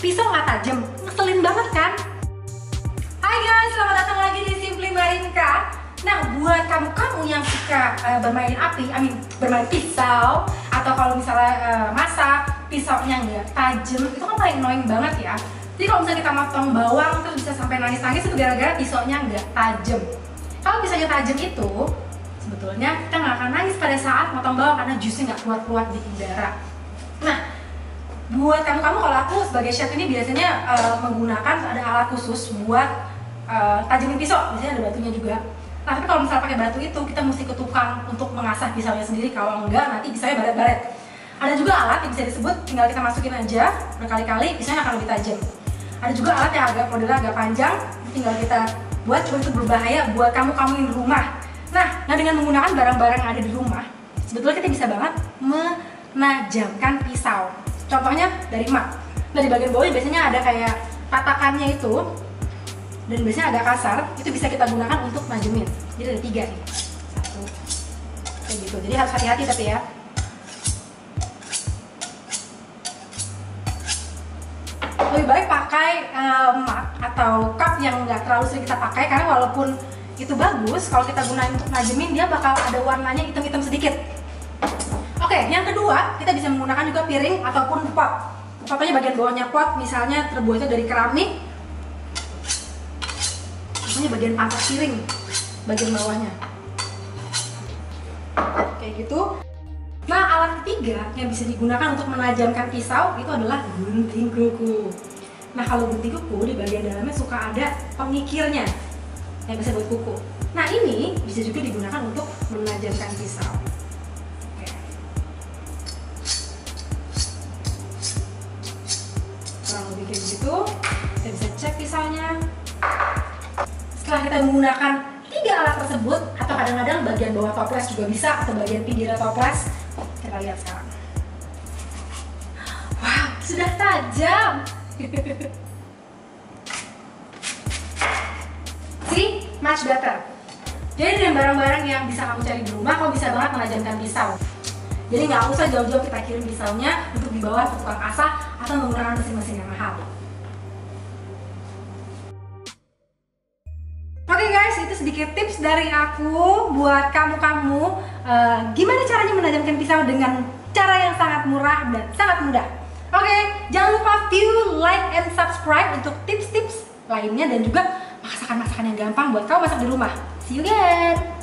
pisau nggak tajam, ngeselin banget kan? Hai guys, selamat datang lagi di Simply Marinka. Nah, buat kamu-kamu yang suka bermain api, bermain pisau, atau kalau misalnya masak, pisaunya nggak tajam, itu kan paling annoying banget ya. Jadi kalau misalnya kita motong bawang terus bisa sampai nangis-nangis itu gara-gara pisaunya nggak tajam. Kalau pisaunya tajam itu, sebetulnya kita nggak akan nangis pada saat motong bawang karena jusnya nggak keluar-keluar di udara. Nah, buat kamu-kamu, kalau aku sebagai chef ini biasanya menggunakan ada alat khusus buat tajamin pisau, biasanya ada batunya juga. Nah, tapi kalau misalnya pakai batu itu kita mesti ke tukang untuk mengasah pisaunya sendiri, kalau enggak nanti pisaunya baret-baret. Ada juga alat yang bisa disebut tinggal kita masukin aja berkali-kali, pisaunya akan lebih tajam. Ada juga alat yang modelnya agak panjang, tinggal kita buat, cuma itu berbahaya buat kamu-kamu yang di rumah. Nah, dengan menggunakan barang-barang yang ada di rumah, sebetulnya kita bisa banget menajamkan pisau. Contohnya dari mat. Nah, di bagian bawah biasanya ada kayak patakannya itu, dan biasanya agak kasar, itu bisa kita gunakan untuk najemin. Jadi ada 3 nih, 1, kayak gitu. Jadi harus hati-hati tapi ya. Lebih baik pakai mat atau cup yang nggak terlalu sering kita pakai, karena walaupun itu bagus, kalau kita gunain untuk najemin dia bakal ada warnanya hitam-hitam sedikit. Oke, yang kedua kita bisa menggunakan juga piring ataupun pot. Contohnya bagian bawahnya pot, misalnya terbuatnya dari keramik. Misalnya bagian pangkat piring, bagian bawahnya kayak gitu. Nah, alat ketiga yang bisa digunakan untuk menajamkan pisau itu adalah gunting kuku. Nah, kalau gunting kuku di bagian dalamnya suka ada pengikirnya yang bisa buat kuku. Nah, ini bisa juga digunakan untuk menajamkan pisau. Oke. Kurang lebih kayak gitu. Kita bisa cek pisaunya. Setelah kita menggunakan 3 alat tersebut, atau kadang-kadang bagian bawah toples juga bisa, atau bagian pinggir toples, kita lihat sekarang. Wow, sudah tajam. See, much better. Jadi dengan barang-barang yang bisa kamu cari di rumah, kamu bisa banget menajamkan pisau. Jadi nggak usah jauh-jauh kita kirim pisaunya untuk dibawa ke tukang asah atau menggunakan mesin-mesin yang mahal. Oke guys, itu sedikit tips dari aku buat kamu-kamu gimana caranya menajamkan pisau dengan cara yang sangat murah dan sangat mudah. Oke, jangan lupa view, like, and subscribe untuk tips-tips lainnya dan juga masakan-masakan yang gampang buat kamu masak di rumah. See you again!